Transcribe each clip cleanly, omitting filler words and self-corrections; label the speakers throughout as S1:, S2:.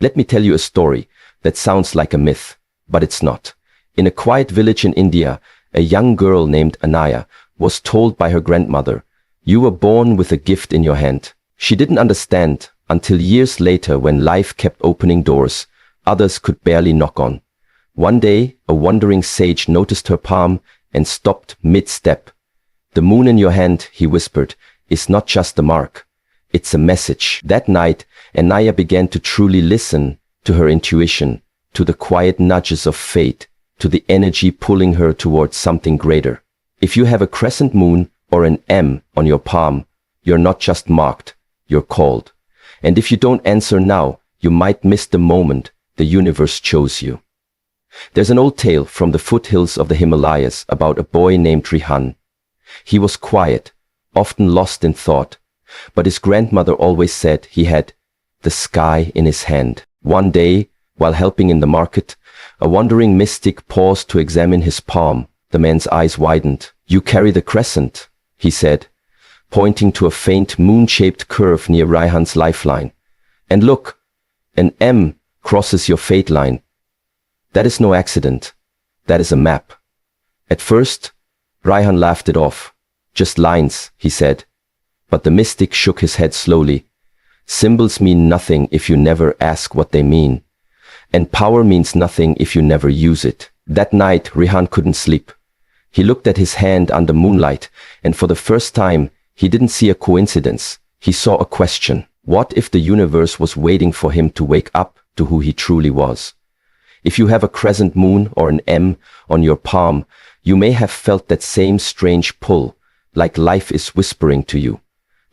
S1: Let me tell you a story that sounds like a myth, but it's not. In a quiet village in India, a young girl named Anaya was told by her grandmother, "You were born with a gift in your hand." She didn't understand until years later, when life kept opening doors others could barely knock on. One day, a wandering sage noticed her palm and stopped mid-step. "The moon in your hand," he whispered, "is not just a mark. It's a message." That night, Anaya began to truly listen to her intuition, to the quiet nudges of fate, to the energy pulling her towards something greater. If you have a crescent moon or an M on your palm, you're not just marked, you're called. And if you don't answer now, you might miss the moment the universe chose you. There's an old tale from the foothills of the Himalayas about a boy named Rihan. He was quiet, often lost in thought, but his grandmother always said he had the sky in his hand. One day, while helping in the market, a wandering mystic paused to examine his palm. The man's eyes widened. "You carry the crescent," he said, pointing to a faint moon-shaped curve near Rihan's lifeline. "And look, an M crosses your fate line. That is no accident. That is a map." At first, Rihan laughed it off. "Just lines," he said. But the mystic shook his head slowly. "Symbols mean nothing if you never ask what they mean. And power means nothing if you never use it." That night, Rihan couldn't sleep. He looked at his hand under moonlight, and for the first time, he didn't see a coincidence. He saw a question. What if the universe was waiting for him to wake up to who he truly was? If you have a crescent moon or an M on your palm, you may have felt that same strange pull, like life is whispering to you,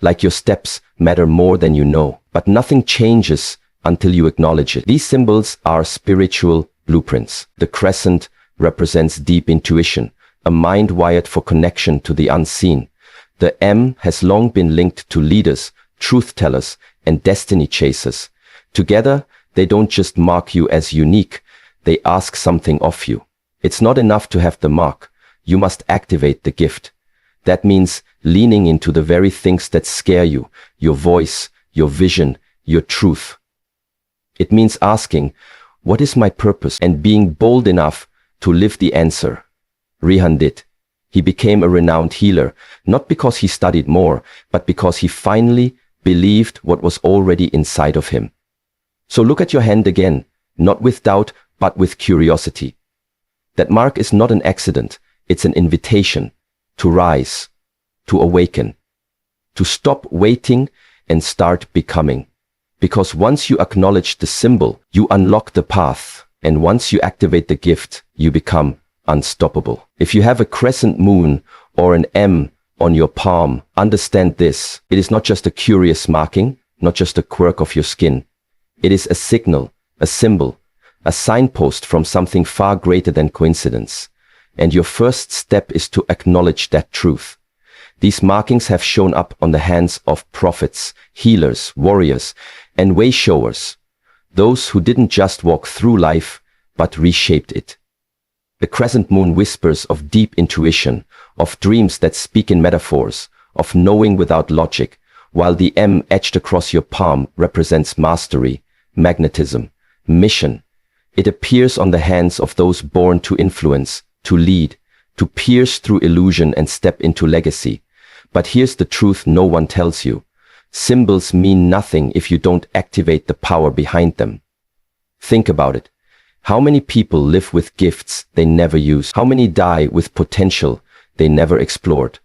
S1: like your steps matter more than you know. But nothing changes until you acknowledge it. These symbols are spiritual blueprints. The crescent represents deep intuition, a mind wired for connection to the unseen. The M has long been linked to leaders, truth-tellers, and destiny chasers. Together, they don't just mark you as unique, they ask something of you. It's not enough to have the mark. You must activate the gift. That means leaning into the very things that scare you, your voice, your vision, your truth. It means asking, "What is my purpose?" and being bold enough to live the answer. Rihan did. He became a renowned healer, not because he studied more, but because he finally believed what was already inside of him. So look at your hand again, not with doubt, but with curiosity. That mark is not an accident, it's an invitation to rise, to awaken, to stop waiting and start becoming. Because once you acknowledge the symbol, you unlock the path, and once you activate the gift, you become unstoppable. If you have a crescent moon or an M on your palm, understand this. It is not just a curious marking, not just a quirk of your skin. It is a signal, a symbol, a signpost from something far greater than coincidence. And your first step is to acknowledge that truth. These markings have shown up on the hands of prophets, healers, warriors, and way showers. Those who didn't just walk through life, but reshaped it. The crescent moon whispers of deep intuition, of dreams that speak in metaphors, of knowing without logic, while the M etched across your palm represents mastery, magnetism, mission. It appears on the hands of those born to influence, to lead, to pierce through illusion and step into legacy. But here's the truth no one tells you. Symbols mean nothing if you don't activate the power behind them. Think about it. How many people live with gifts they never use? How many die with potential they never explored?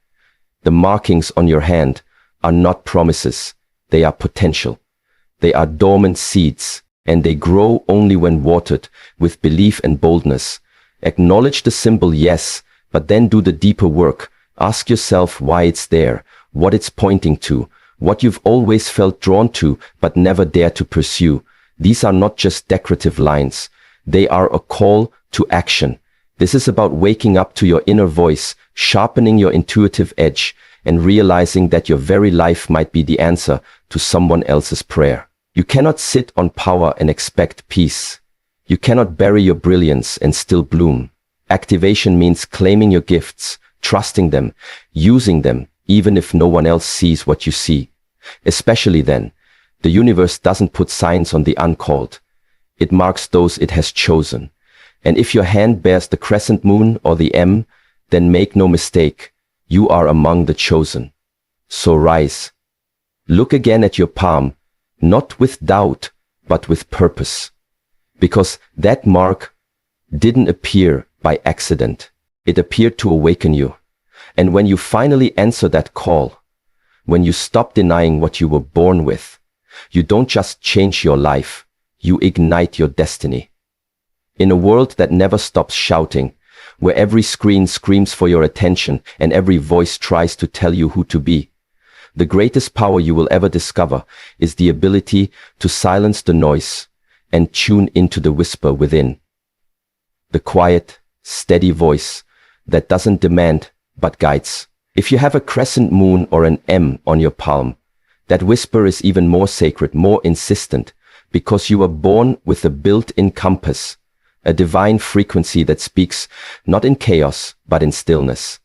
S1: The markings on your hand are not promises. They are potential. They are dormant seeds, and they grow only when watered with belief and boldness. Acknowledge the symbol, yes, but then do the deeper work. Ask yourself why it's there, what it's pointing to, what you've always felt drawn to but never dared to pursue. These are not just decorative lines. They are a call to action. This is about waking up to your inner voice, sharpening your intuitive edge, and realizing that your very life might be the answer to someone else's prayer. You cannot sit on power and expect peace. You cannot bury your brilliance and still bloom. Activation means claiming your gifts, trusting them, using them, even if no one else sees what you see. Especially then, the universe doesn't put signs on the uncalled. It marks those it has chosen. And if your hand bears the crescent moon or the M, then make no mistake, you are among the chosen. So rise. Look again at your palm, not with doubt, but with purpose. Because that mark didn't appear by accident. It appeared to awaken you. And when you finally answer that call, when you stop denying what you were born with, you don't just change your life, you ignite your destiny. In a world that never stops shouting, where every screen screams for your attention and every voice tries to tell you who to be, the greatest power you will ever discover is the ability to silence the noise and tune into the whisper within. The quiet, steady voice that doesn't demand but guides. If you have a crescent moon or an M on your palm, that whisper is even more sacred, more insistent, because you are born with a built-in compass, a divine frequency that speaks not in chaos, but in stillness.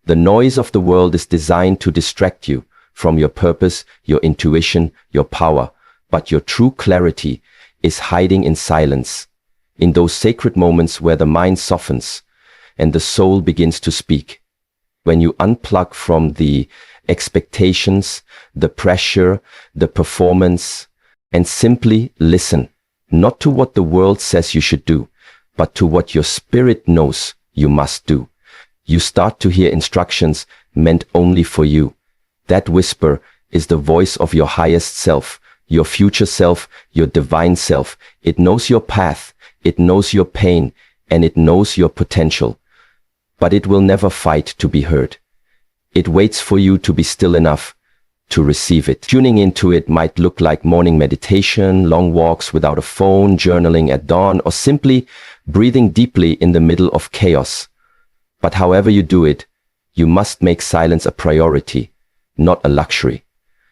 S1: The noise of the world is designed to distract you from your purpose, your intuition, your power, but your true clarity is hiding in silence, in those sacred moments where the mind softens and the soul begins to speak. When you unplug from the expectations, the pressure, the performance, and simply listen, not to what the world says you should do, but to what your spirit knows you must do. You start to hear instructions meant only for you. That whisper is the voice of your highest self, your future self, your divine self. It knows your path, it knows your pain, and it knows your potential. But it will never fight to be heard. It waits for you to be still enough to receive it. Tuning into it might look like morning meditation, long walks without a phone, journaling at dawn, or simply breathing deeply in the middle of chaos. But however you do it, you must make silence a priority, not a luxury.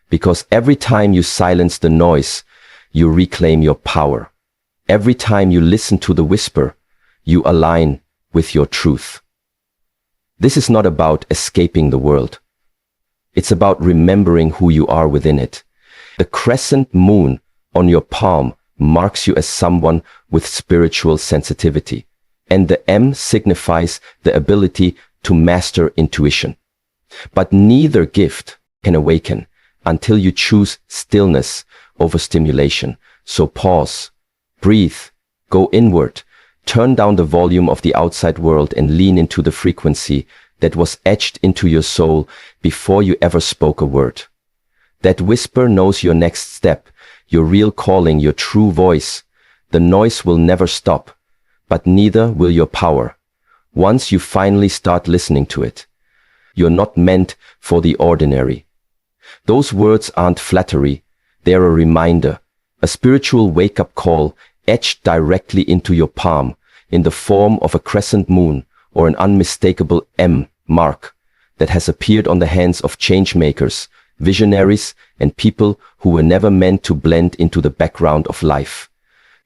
S1: Because every time you silence the noise, you reclaim your power. Every time you listen to the whisper, you align with your truth. This is not about escaping the world. It's about remembering who you are within it. The crescent moon on your palm marks you as someone with spiritual sensitivity, and the M signifies the ability to master intuition. But neither gift can awaken until you choose stillness over stimulation. So pause, breathe, go inward, turn down the volume of the outside world and lean into the frequency that was etched into your soul before you ever spoke a word. That whisper knows your next step, your real calling, your true voice. The noise will never stop, but neither will your power. Once you finally start listening to it, you're not meant for the ordinary. Those words aren't flattery, they're a reminder, a spiritual wake-up call etched directly into your palm in the form of a crescent moon or an unmistakable M mark that has appeared on the hands of change makers, visionaries, and people who were never meant to blend into the background of life.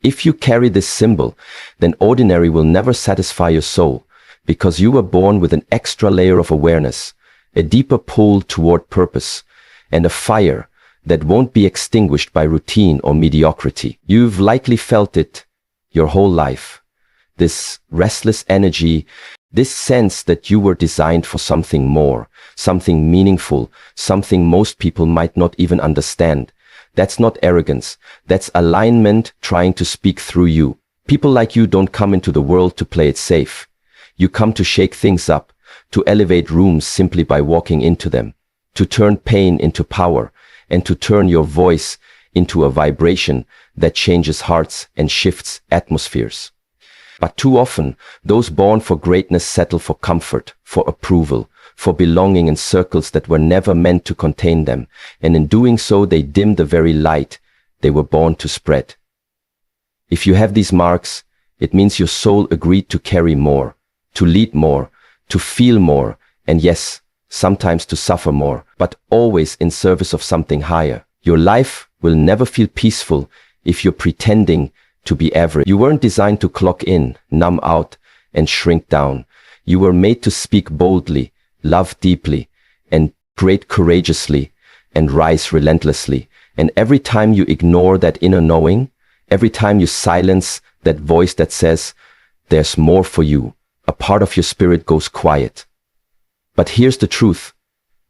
S1: If you carry this symbol, then ordinary will never satisfy your soul, because you were born with an extra layer of awareness, a deeper pull toward purpose, and a fire that won't be extinguished by routine or mediocrity. You've likely felt it your whole life. This restless energy, this sense that you were designed for something more, something meaningful, something most people might not even understand. That's not arrogance. That's alignment trying to speak through you. People like you don't come into the world to play it safe. You come to shake things up, to elevate rooms simply by walking into them, to turn pain into power, and to turn your voice into a vibration that changes hearts and shifts atmospheres. But too often, those born for greatness settle for comfort, for approval, for belonging in circles that were never meant to contain them, and in doing so they dim the very light they were born to spread. If you have these marks, it means your soul agreed to carry more, to lead more, to feel more, and yes, sometimes to suffer more, but always in service of something higher. Your life will never feel peaceful if you're pretending to be average. You weren't designed to clock in, numb out, and shrink down. You were made to speak boldly, love deeply, and create courageously, and rise relentlessly. And every time you ignore that inner knowing, Every time you silence that voice that says, there's more for you, a part of your spirit goes quiet. But here's the truth.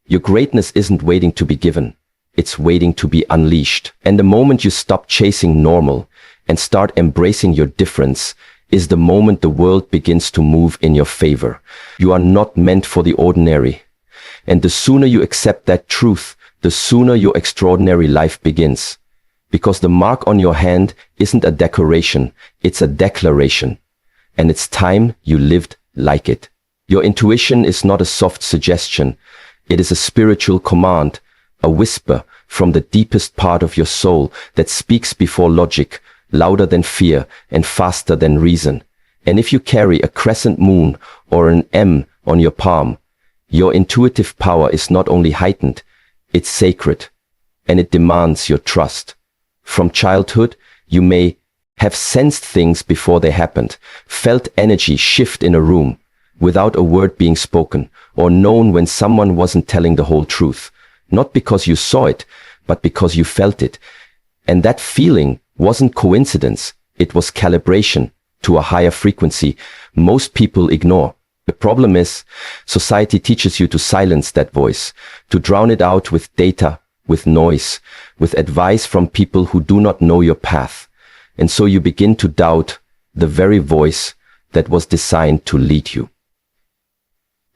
S1: Your greatness isn't waiting to be given. It's waiting to be unleashed. And the moment you stop chasing normal and start embracing your difference is the moment the world begins to move in your favor. You are not meant for the ordinary. And the sooner you accept that truth, the sooner your extraordinary life begins. Because the mark on your hand isn't a decoration, it's a declaration. And it's time you lived like it. Your intuition is not a soft suggestion. It is a spiritual command, a whisper from the deepest part of your soul that speaks before logic, louder than fear and faster than reason. And if you carry a crescent moon or an M on your palm, your intuitive power is not only heightened, it's sacred, and it demands your trust. From childhood, you may have sensed things before they happened, felt energy shift in a room without a word being spoken, or known when someone wasn't telling the whole truth. Not because you saw it, but because you felt it. And that feeling wasn't coincidence, it was calibration to a higher frequency most people ignore. The problem is, society teaches you to silence that voice, to drown it out with data, with noise, with advice from people who do not know your path. And so you begin to doubt the very voice that was designed to lead you.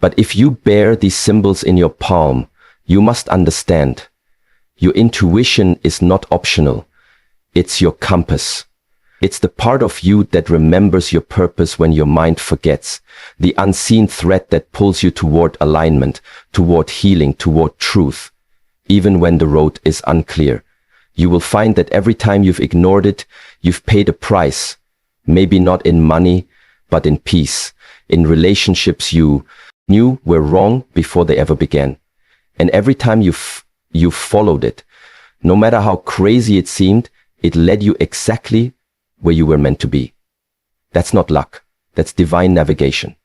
S1: But if you bear these symbols in your palm, you must understand, your intuition is not optional. It's your compass. It's the part of you that remembers your purpose when your mind forgets, the unseen thread that pulls you toward alignment, toward healing, toward truth. Even when the road is unclear, you will find that every time you've ignored it, you've paid a price. Maybe not in money, but in peace, in relationships you knew were wrong before they ever began. And every time you followed it, no matter how crazy it seemed, it led you exactly where you were meant to be. That's not luck. That's divine navigation.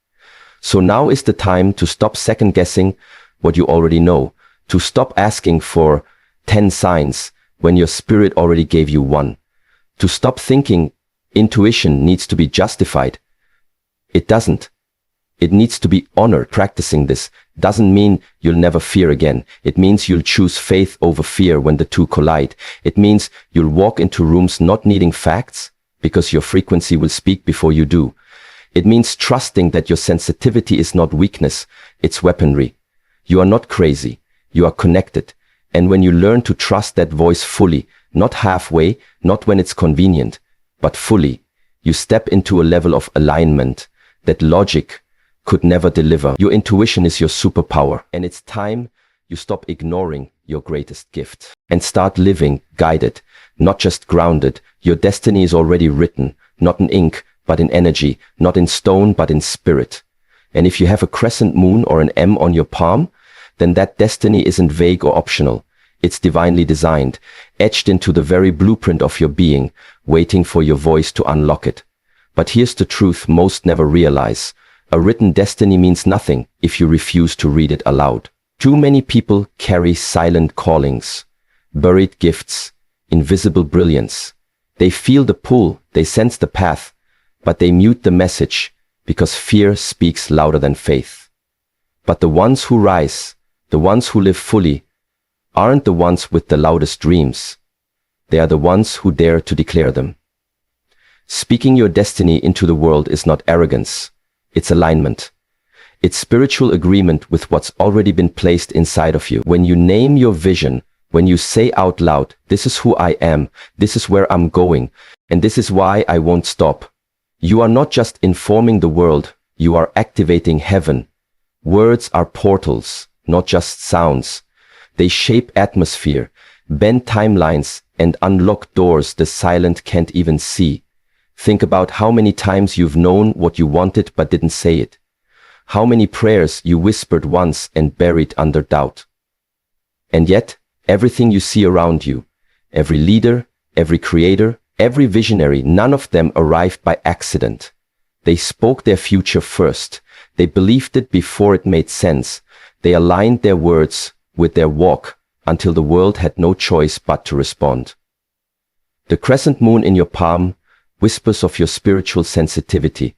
S1: So now is the time to stop second guessing what you already know, to stop asking for 10 signs when your spirit already gave you one, to stop thinking intuition needs to be justified. It doesn't. It needs to be honored. Practicing this doesn't mean you'll never fear again. It means you'll choose faith over fear when the two collide. It means you'll walk into rooms not needing facts because your frequency will speak before you do. It means trusting that your sensitivity is not weakness, it's weaponry. You are not crazy. You are connected. And when you learn to trust that voice fully, not halfway, not when it's convenient, but fully, you step into a level of alignment that logic could never deliver. Your intuition is your superpower, and it's time you stop ignoring your greatest gift and start living guided, not just grounded. Your destiny is already written, not in ink, but in energy, not in stone, but in spirit. And if you have a crescent moon or an M on your palm, then that destiny isn't vague or optional. It's divinely designed, etched into the very blueprint of your being, waiting for your voice to unlock it. But here's the truth most never realize. A written destiny means nothing if you refuse to read it aloud. Too many people carry silent callings, buried gifts, invisible brilliance. They feel the pull, they sense the path, but they mute the message because fear speaks louder than faith. But the ones who rise, the ones who live fully, aren't the ones with the loudest dreams. They are the ones who dare to declare them. Speaking your destiny into the world is not arrogance. It's alignment. It's spiritual agreement with what's already been placed inside of you. When you name your vision, when you say out loud, this is who I am, this is where I'm going, and this is why I won't stop. You are not just informing the world, you are activating heaven. Words are portals, not just sounds. They shape atmosphere, bend timelines, and unlock doors the silent can't even see. Think about how many times you've known what you wanted but didn't say it. How many prayers you whispered once and buried under doubt. And yet, everything you see around you, every leader, every creator, every visionary, none of them arrived by accident. They spoke their future first. They believed it before it made sense. They aligned their words with their walk until the world had no choice but to respond. The crescent moon in your palm whispers of your spiritual sensitivity,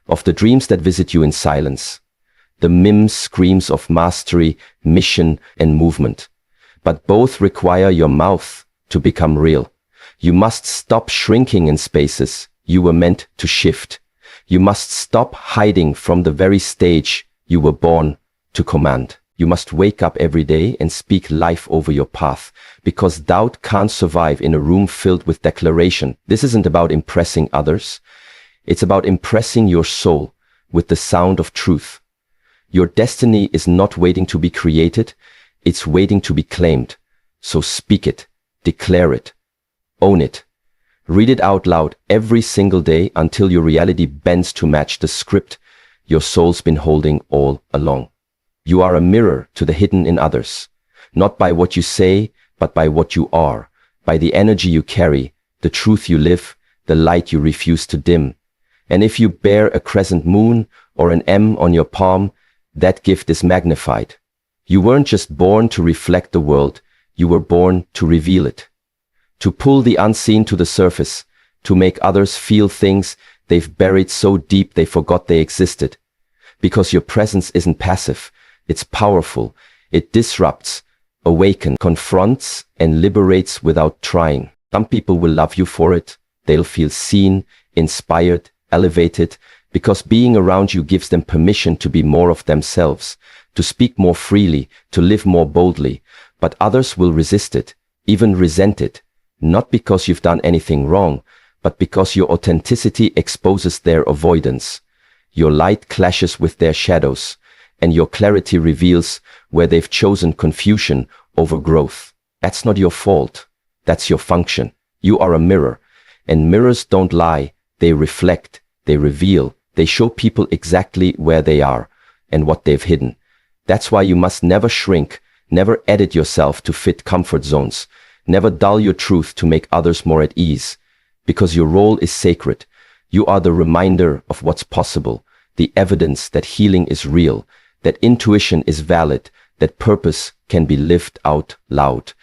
S1: of the dreams that visit you in silence. The mim screams of mastery, mission, and movement. But both require your mouth to become real. You must stop shrinking in spaces you were meant to shift. You must stop hiding from the very stage you were born to command. You must wake up every day and speak life over your path, because doubt can't survive in a room filled with declaration. This isn't about impressing others. It's about impressing your soul with the sound of truth. Your destiny is not waiting to be created. It's waiting to be claimed. So speak it, declare it, own it. Read it out loud every single day until your reality bends to match the script your soul's been holding all along. You are a mirror to the hidden in others, not by what you say, but by what you are, by the energy you carry, the truth you live, the light you refuse to dim. And if you bear a crescent moon or an M on your palm, that gift is magnified. You weren't just born to reflect the world, you were born to reveal it. To pull the unseen to the surface, to make others feel things they've buried so deep they forgot they existed. Because your presence isn't passive, it's powerful. It disrupts, awakens, confronts, and liberates without trying. Some people will love you for it. They'll feel seen, inspired, elevated, because being around you gives them permission to be more of themselves, to speak more freely, to live more boldly. But others will resist it, even resent it, not because you've done anything wrong, but because your authenticity exposes their avoidance. Your light clashes with their shadows, and your clarity reveals where they've chosen confusion over growth. That's not your fault. That's your function. You are a mirror, and mirrors don't lie. They reflect, they reveal, they show people exactly where they are and what they've hidden. That's why you must never shrink, never edit yourself to fit comfort zones, never dull your truth to make others more at ease, because your role is sacred. You are the reminder of what's possible, the evidence that healing is real, that intuition is valid, that purpose can be lived out loud.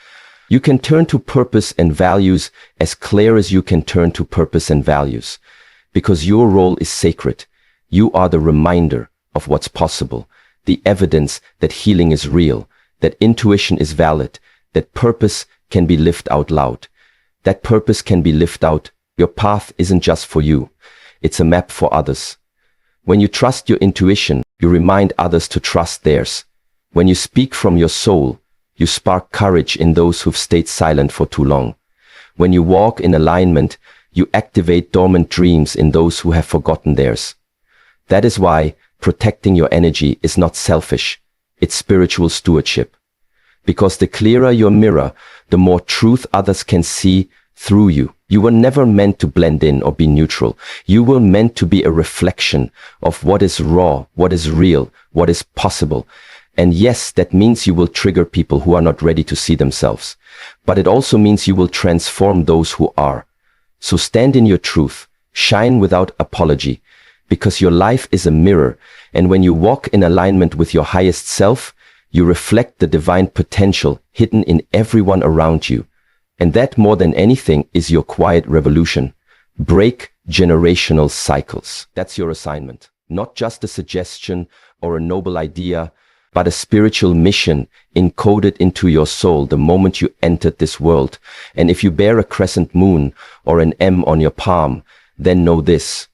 S1: You can turn to purpose and values as clear as you can turn to purpose and values, because your role is sacred. You are the reminder of what's possible, the evidence that healing is real, that intuition is valid, that purpose can be lived out loud. That purpose can be lived out. Your path isn't just for you. It's a map for others. When you trust your intuition, you remind others to trust theirs. When you speak from your soul, you spark courage in those who've stayed silent for too long. When you walk in alignment, you activate dormant dreams in those who have forgotten theirs. That is why protecting your energy is not selfish. It's spiritual stewardship. Because the clearer your mirror, the more truth others can see through you. You were never meant to blend in or be neutral. You were meant to be a reflection of what is raw, what is real, what is possible. And yes, that means you will trigger people who are not ready to see themselves. But it also means you will transform those who are. So stand in your truth, shine without apology, because your life is a mirror. And when you walk in alignment with your highest self, you reflect the divine potential hidden in everyone around you. And that, more than anything, is your quiet revolution. Break generational cycles. That's your assignment. Not just a suggestion or a noble idea, but a spiritual mission encoded into your soul the moment you entered this world. And if you bear a crescent moon or an M on your palm, then know this: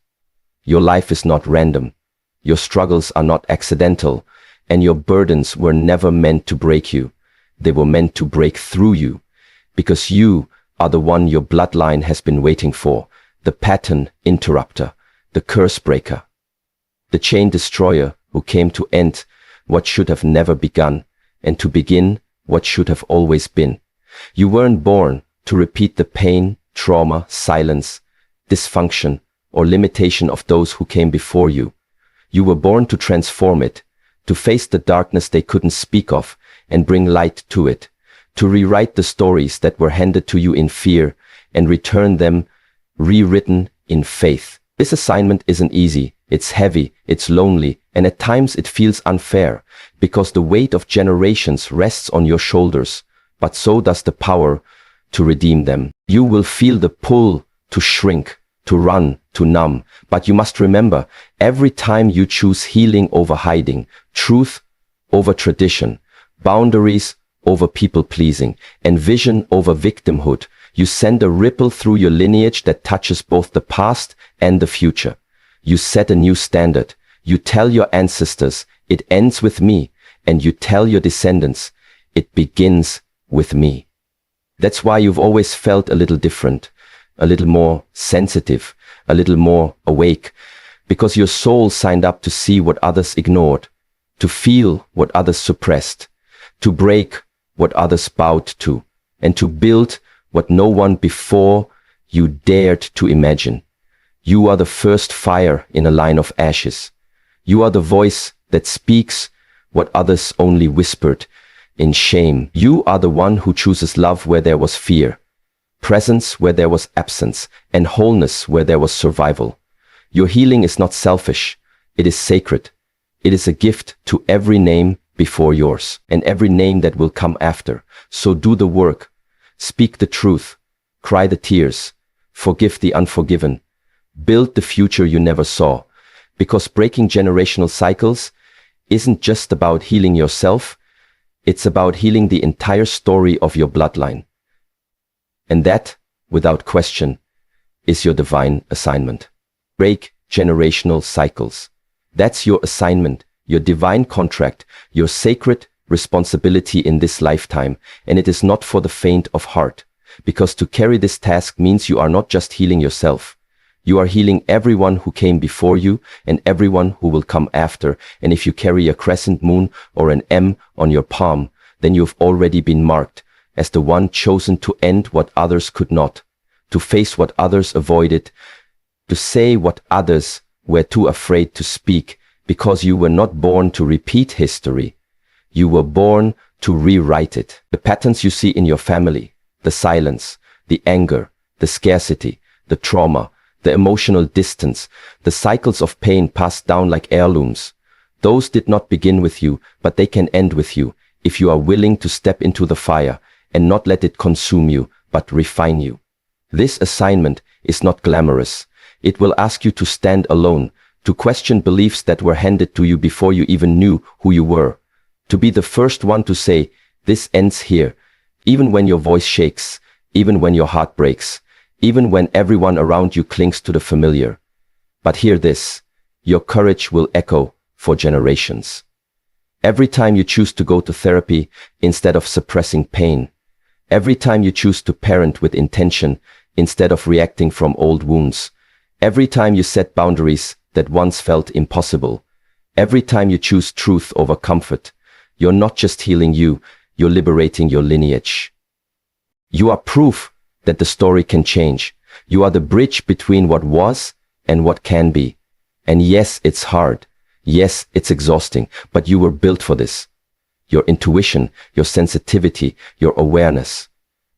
S1: your life is not random. Your struggles are not accidental, and your burdens were never meant to break you. They were meant to break through you. Because you are the one your bloodline has been waiting for, the pattern interrupter, the curse breaker, the chain destroyer who came to end what should have never begun, and to begin what should have always been. You weren't born to repeat the pain, trauma, silence, dysfunction, or limitation of those who came before you. You were born to transform it, to face the darkness they couldn't speak of and bring light to it, to rewrite the stories that were handed to you in fear and return them rewritten in faith. This assignment isn't easy. It's heavy, it's lonely, and at times it feels unfair, because the weight of generations rests on your shoulders, but so does the power to redeem them. You will feel the pull to shrink, to run, to numb. But you must remember, every time you choose healing over hiding, truth over tradition, boundaries over people-pleasing, and vision over victimhood, you send a ripple through your lineage that touches both the past and the future. You set a new standard. You tell your ancestors, it ends with me, and you tell your descendants, it begins with me. That's why you've always felt a little different, a little more sensitive, a little more awake, because your soul signed up to see what others ignored, to feel what others suppressed, to break what others bowed to, and to build what no one before you dared to imagine. You are the first fire in a line of ashes. You are the voice that speaks what others only whispered in shame. You are the one who chooses love where there was fear, presence where there was absence, and wholeness where there was survival. Your healing is not selfish. It is sacred. It is a gift to every name before yours and every name that will come after. So do the work. Speak the truth. Cry the tears. Forgive the unforgiven. Build the future you never saw. Because breaking generational cycles isn't just about healing yourself. It's about healing the entire story of your bloodline. And that, without question, is your divine assignment. Break generational cycles. That's your assignment, your divine contract, your sacred responsibility in this lifetime. And it is not for the faint of heart. Because to carry this task means you are not just healing yourself. You are healing everyone who came before you and everyone who will come after. And if you carry a crescent moon or an M on your palm, then you've already been marked as the one chosen to end what others could not, to face what others avoided, to say what others were too afraid to speak, because you were not born to repeat history. You were born to rewrite it. The patterns you see in your family, the silence, the anger, the scarcity, the trauma, the emotional distance, the cycles of pain passed down like heirlooms. Those did not begin with you, but they can end with you if you are willing to step into the fire and not let it consume you, but refine you. This assignment is not glamorous. It will ask you to stand alone, to question beliefs that were handed to you before you even knew who you were, to be the first one to say, this ends here, even when your voice shakes, even when your heart breaks, even when everyone around you clings to the familiar. But hear this, your courage will echo for generations. Every time you choose to go to therapy instead of suppressing pain, every time you choose to parent with intention instead of reacting from old wounds, every time you set boundaries that once felt impossible, every time you choose truth over comfort, you're not just healing you, you're liberating your lineage. You are proof that the story can change. You are the bridge between what was and what can be. And yes, it's hard. Yes, it's exhausting, but you were built for this. Your intuition, your sensitivity, your awareness.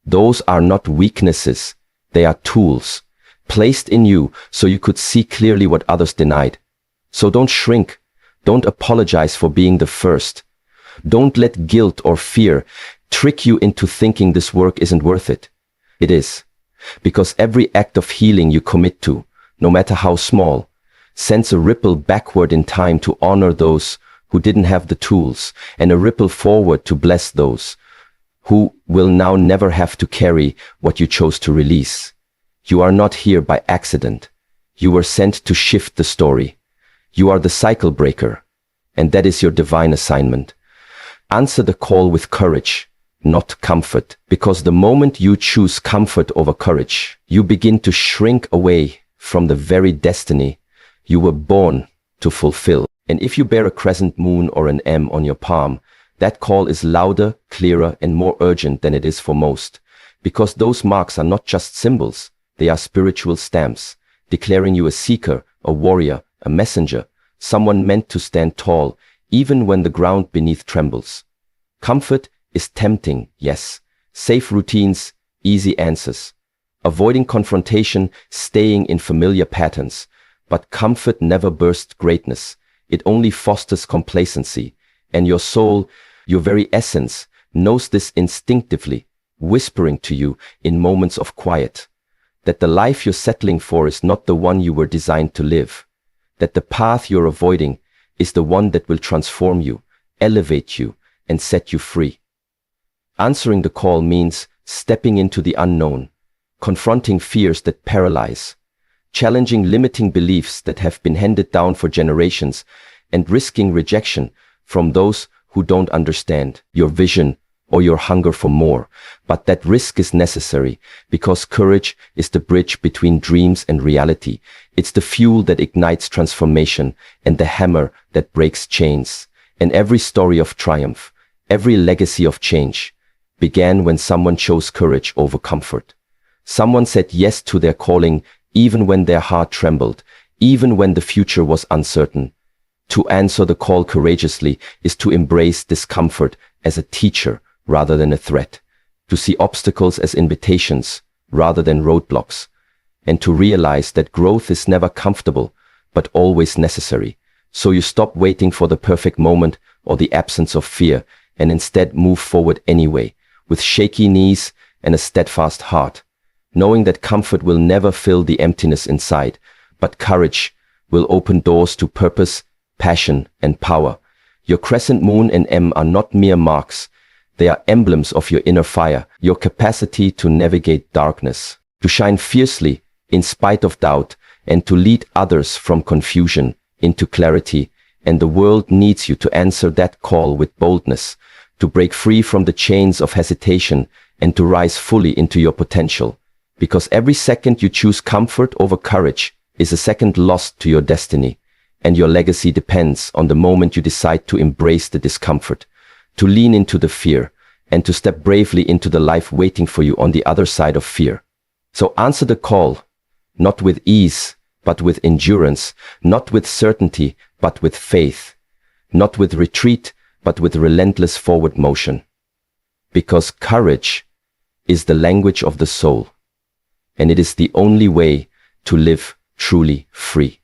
S1: Those are not weaknesses. They are tools placed in you so you could see clearly what others denied. So don't shrink. Don't apologize for being the first. Don't let guilt or fear trick you into thinking this work isn't worth it. It is. Because every act of healing you commit to, no matter how small, sends a ripple backward in time to honor those who didn't have the tools, and a ripple forward to bless those who will now never have to carry what you chose to release. You are not here by accident. You were sent to shift the story. You are the cycle breaker, and that is your divine assignment. Answer the call with courage, not comfort, because the moment you choose comfort over courage, you begin to shrink away from the very destiny you were born to fulfill. And if you bear a crescent moon or an M on your palm, that call is louder, clearer, and more urgent than it is for most, because those marks are not just symbols, they are spiritual stamps, declaring you a seeker, a warrior, a messenger, someone meant to stand tall, even when the ground beneath trembles. Comfort is tempting, yes. Safe routines, easy answers. Avoiding confrontation, staying in familiar patterns. But comfort never bursts greatness. It only fosters complacency. And your soul, your very essence, knows this instinctively. whispering to you in moments of quiet, that the life you're settling for is not the one you were designed to live, that the path you're avoiding is the one that will transform you, elevate you, and set you free. Answering the call means stepping into the unknown, confronting fears that paralyze, challenging limiting beliefs that have been handed down for generations, and risking rejection from those who don't understand your vision or your hunger for more. But that risk is necessary because courage is the bridge between dreams and reality. It's the fuel that ignites transformation and the hammer that breaks chains. And every story of triumph, every legacy of change began when someone chose courage over comfort. Someone said yes to their calling even when their heart trembled, even when the future was uncertain. To answer the call courageously is to embrace discomfort as a teacher rather than a threat, to see obstacles as invitations rather than roadblocks, and to realize that growth is never comfortable, but always necessary. So you stop waiting for the perfect moment or the absence of fear, and instead move forward anyway, with shaky knees and a steadfast heart, knowing that comfort will never fill the emptiness inside, but courage will open doors to purpose, passion, and power. Your crescent moon and M are not mere marks. They are emblems of your inner fire, your capacity to navigate darkness, to shine fiercely in spite of doubt, and to lead others from confusion into clarity. And the world needs you to answer that call with boldness, to break free from the chains of hesitation and to rise fully into your potential. Because every second you choose comfort over courage is a second lost to your destiny, and your legacy depends on the moment you decide to embrace the discomfort, to lean into the fear, and to step bravely into the life waiting for you on the other side of fear. So answer the call, not with ease, but with endurance, not with certainty, but with faith, not with retreat, but with relentless forward motion. Because courage is the language of the soul, and it is the only way to live truly free.